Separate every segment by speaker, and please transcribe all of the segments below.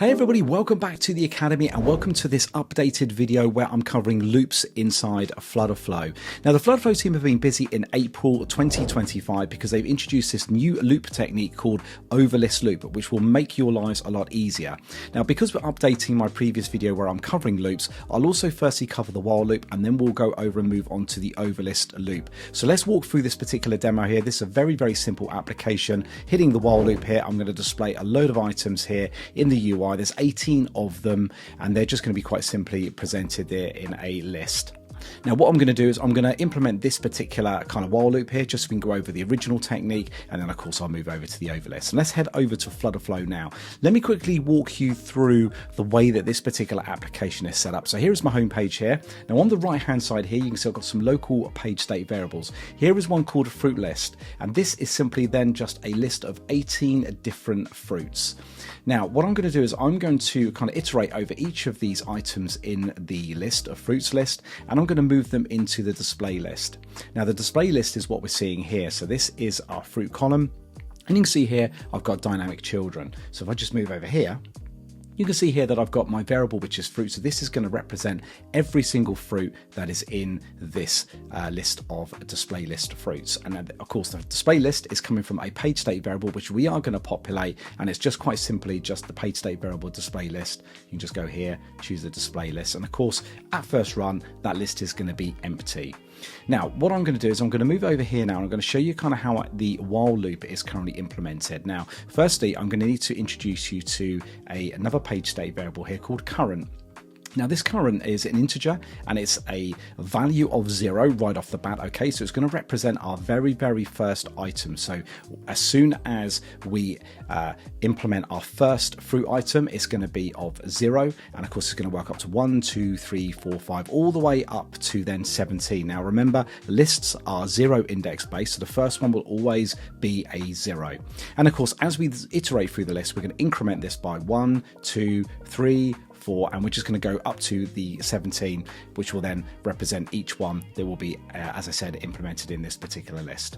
Speaker 1: Hey everybody, welcome back to the Academy and welcome to this updated video where I'm covering loops inside FlutterFlow. Now the FlutterFlow team have been busy in April 2025 because they've introduced this new loop technique called overlist loop, which will make your lives a lot easier. Now because we're updating my previous video where I'm covering loops, I'll also firstly cover the while loop and then we'll go over and move on to the overlist loop. So let's walk through this particular demo here. This is a very simple application. Hitting the while loop here, I'm going to display a load of items here in the UI. There's 18 of them and they're just going to be quite simply presented there in a list. Now what I'm going to do is I'm going to implement this particular kind of while loop here just so we can go over the original technique, and then of course I'll move over to the overlist. And let's head over to FlutterFlow now. Let me quickly walk you through the way that this particular application is set up. So here is my home page here. Now on the right hand side here you can see I've got some local page state variables. Here is one called a fruit list, and this is simply then just a list of 18 different fruits. Now what I'm going to do is I'm going to kind of iterate over each of these items in the list of fruits list, and I'm going to move them into the display list. Now the display list is what we're seeing here. So this is our fruit column, and you can see here I've got dynamic children. So if I just move over here, you can see here that I've got my variable which is fruit. So this is going to represent every single fruit that is in this list of display list fruits. And then, of course the display list is coming from a page state variable which we are going to populate, and it's just quite simply just the page state variable display list. You can just go here, choose the display list, and of course at first run that list is going to be empty. Now what I'm going to do is I'm going to move over here now and I'm going to show you kind of how the while loop is currently implemented. Now firstly I'm going to need to introduce you to another page state variable here called current. Now this current is an integer and it's a value of 0 right off the bat. Okay, so it's going to represent our very first item. So as soon as we implement our first fruit item, it's going to be of 0, and of course it's going to work up to 1, 2, 3, 4, 5, all the way up to then 17. Now remember, lists are 0 index based, so the first one will always be a 0. And of course as we iterate through the list, we're going to increment this by 1, 2, 3, 4, and we're just going to go up to the 17, which will then represent each one that will be, as I said, implemented in this particular list.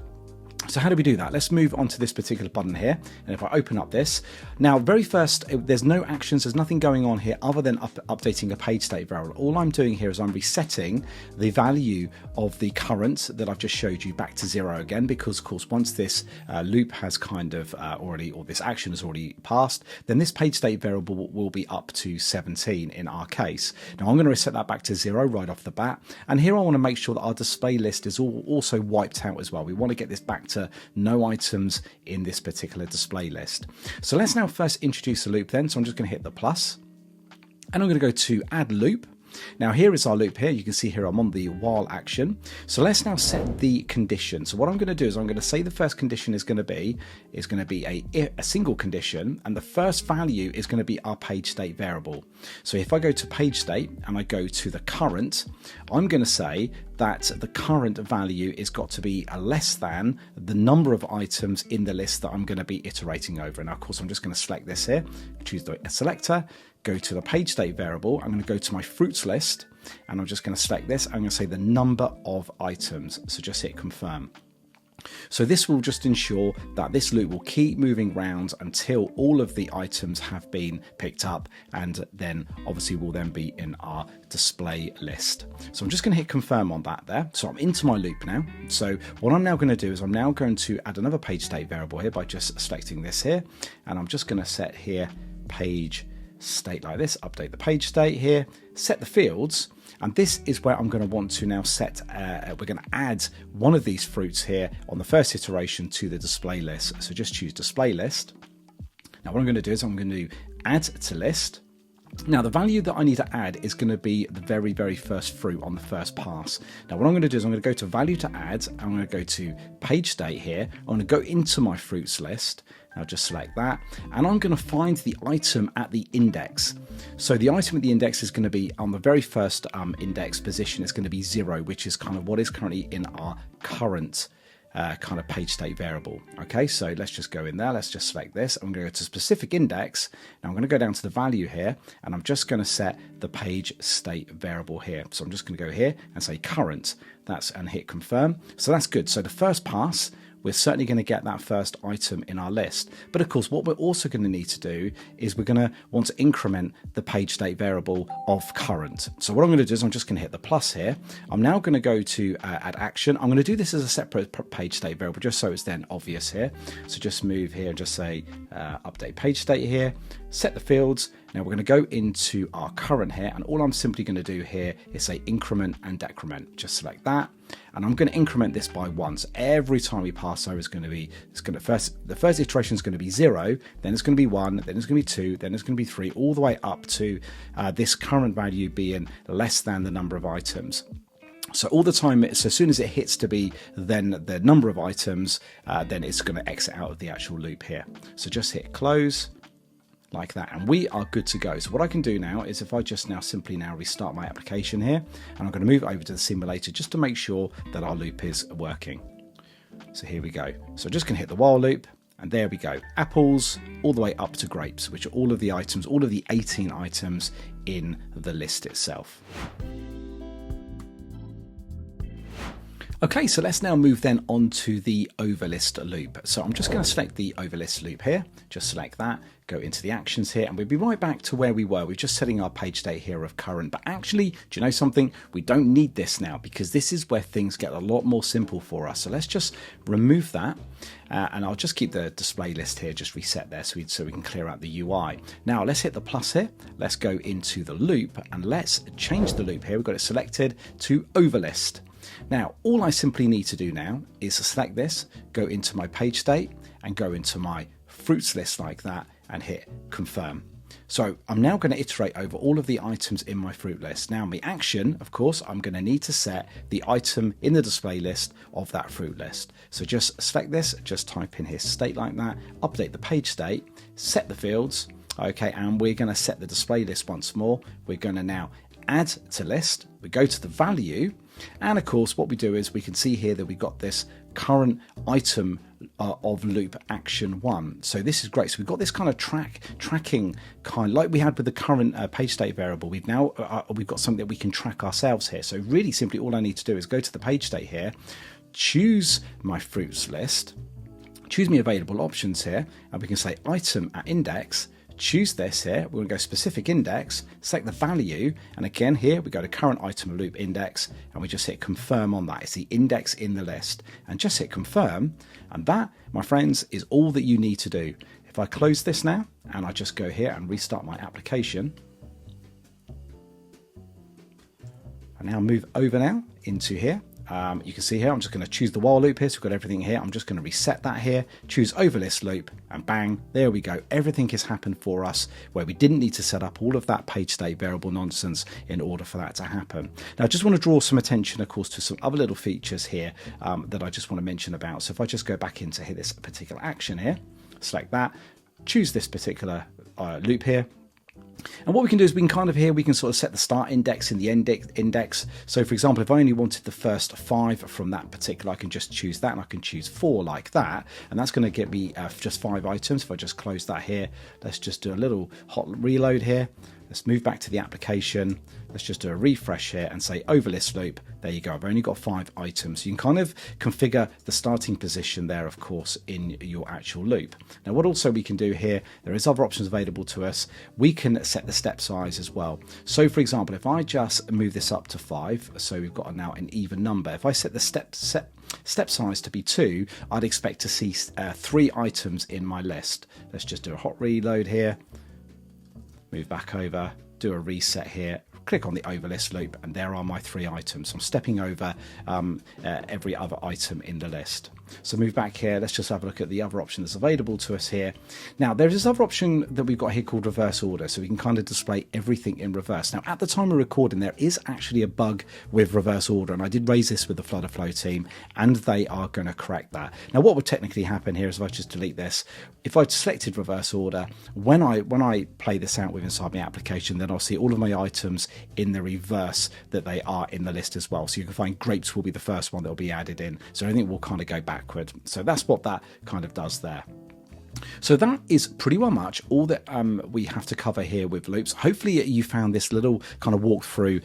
Speaker 1: So how do we do that? Let's move on to this particular button here, and if I open up this, now very first there's no actions, there's nothing going on here other than updating a page state variable. All I'm doing here is I'm resetting the value of the current that I've just showed you back to 0 again, because of course once this loop has kind of or this action has already passed, then this page state variable will be up to 17 in our case. Now I'm going to reset that back to 0 right off the bat, and here I want to make sure that our display list is also wiped out as well. We want to get this back to no items in this particular display list. So let's now first introduce a loop then. So I'm just going to hit the plus and I'm going to go to add loop. Now here is our loop here. You can see here I'm on the while action. So let's now set the condition. So what I'm going to do is I'm going to say the first condition is going to be a single condition, and the first value is going to be our page state variable. So if I go to page state and I go to the current, I'm going to say that the current value is got to be less than the number of items in the list that I'm going to be iterating over. And of course I'm just going to select this here, choose the selector, go to the page state variable. I'm going to go to my fruits list and I'm just going to select this. I'm going to say the number of items. So just hit confirm. So this will just ensure that this loop will keep moving round until all of the items have been picked up, and then obviously will then be in our display list. So I'm just going to hit confirm on that there. So I'm into my loop now. So what I'm now going to do is I'm now going to add another page state variable here by just selecting this here, and I'm just going to set here page state like this, update the page state here, set the fields, and this is where I'm going to want to now set, we're going to add one of these fruits here on the first iteration to the display list. So just choose display list. Now what I'm going to do is I'm going to add to list. Now the value that I need to add is going to be the very first fruit on the first pass. Now what I'm going to do is I'm going to go to value to add, I'm going to go to page state here, I'm going to go into my fruits list, I'll just select that, and I'm going to find the item at the index. So the item at the index is going to be on the very first index position is going to be 0, which is kind of what is currently in our current kind of page state variable. Okay, so let's just go in there. Let's just select this. I'm going to go to specific index. Now I'm going to go down to the value here, and I'm just going to set the page state variable here. So I'm just going to go here and say current. And hit confirm. So that's good. So the first pass we're certainly going to get that first item in our list. But of course, what we're also going to need to do is we're going to want to increment the page state variable of current. So what I'm going to do is I'm just going to hit the plus here. I'm now going to go to add action. I'm going to do this as a separate page state variable just so it's then obvious here. So just move here and just say update page state here, set the fields. Now we're going to go into our current here, and all I'm simply going to do here is say increment and decrement. Just select that, and I'm going to increment this by 1. So every time we pass over is going to be, the first iteration is going to be 0, then it's going to be 1, then it's going to be 2, then it's going to be 3, all the way up to this current value being less than the number of items. So all the time, so as soon as it hits to be then the number of items, then it's going to exit out of the actual loop here. So just hit close like that, and we are good to go. So what I can do now is if I just simply restart my application here, and I'm going to move over to the simulator just to make sure that our loop is working. So here we go. So I'm just going to hit the while loop, and there we go. Apples all the way up to grapes, which are all of the items, all of the 18 items in the list itself. Okay, so let's now move then on to the overlist loop. So I'm just going to select the overlist loop here, just select that, go into the actions here, and we'll be right back to where we were. We're just setting our page state here of current, but actually, do you know something? We don't need this now because this is where things get a lot more simple for us. So let's just remove that, and I'll just keep the display list here, just reset there so we can clear out the UI. Now let's hit the plus here, let's go into the loop, and let's change the loop here. We've got it selected to overlist. Now, all I simply need to do now is to select this, go into my page state and go into my fruits list like that and hit confirm. So I'm now going to iterate over all of the items in my fruit list. Now, my action, of course, I'm going to need to set the item in the display list of that fruit list. So just select this, just type in here state like that, update the page state, set the fields. Okay, and we're going to set the display list once more. We're going to now add to list. We go to the value, and of course what we do is we can see here that we got this current item of loop action 1. So this is great. So we've got this kind of tracking kind like we had with the current page state variable. We've got something that we can track ourselves here. So really simply all I need to do is go to the page state here, choose my fruits list, choose me available options here, and we can say item at index. Choose this here, we're going to go specific index, select the value, and again here we go to current item loop index, and we just hit confirm on that. It's the index in the list, and just hit confirm, and that, my friends, is all that you need to do. If I close this now, and I just go here and restart my application, I now move over now into here. You can see here, I'm just going to choose the while loop here, so we've got everything here. I'm just going to reset that here, choose overlist loop, and bang, there we go. Everything has happened for us where we didn't need to set up all of that page state variable nonsense in order for that to happen. Now, I just want to draw some attention, of course, to some other little features here that I just want to mention about. So if I just go back into here, this particular action here, select that, choose this particular loop here. And what we can do is we can sort of set the start index and the end index. So for example, if I only wanted the first 5 from that particular, I can just choose that, and I can choose 4 like that, and that's going to get me just 5 items. If I just close that here, let's just do a little hot reload here. Let's move back to the application. Let's just do a refresh here and say overlist loop. There you go. I've only got 5 items. You can kind of configure the starting position there, of course, in your actual loop. Now, what also we can do here, there is other options available to us. We can set the step size as well. So, for example, if I just move this up to 5, so we've got now an even number. If I set the step size to be 2, I'd expect to see 3 items in my list. Let's just do a hot reload here. Move back over, do a reset here, click on the overlist loop, and there are my 3 items. I'm stepping over every other item in the list. So move back here, let's just have a look at the other option that's available to us here. Now, there's this other option that we've got here called reverse order, so we can kind of display everything in reverse. Now, at the time of recording, there is actually a bug with reverse order, and I did raise this with the FlutterFlow team, and they are going to correct that. Now, what would technically happen here is if I just delete this, if I selected reverse order, when I play this out with inside my application, then I'll see all of my items in the reverse that they are in the list as well. So you can find grapes will be the first one that will be added in. So everything will kind of go backward. So that's what that kind of does there. So that is pretty well much all that we have to cover here with loops. Hopefully you found this little kind of walkthrough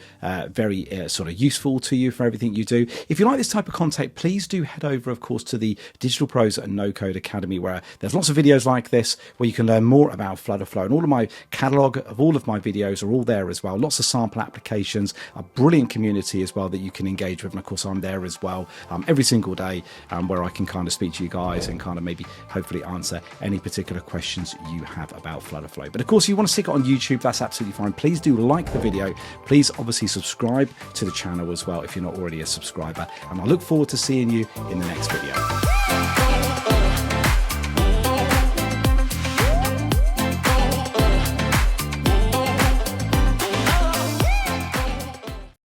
Speaker 1: very sort of useful to you for everything you do. If you like this type of content, please do head over, of course, to the Digital Pros and No Code Academy, where there's lots of videos like this where you can learn more about FlutterFlow, and all of my catalog of all of my videos are all there as well. Lots of sample applications, a brilliant community as well that you can engage with, and of course I'm there as well every single day where I can kind of speak to you guys and kind of maybe hopefully answer any particular questions you have about FlutterFlow. But of course, if you want to stick it on YouTube, that's absolutely fine. Please do like the video. Please obviously subscribe to the channel as well if you're not already a subscriber, and I look forward to seeing you in the next video.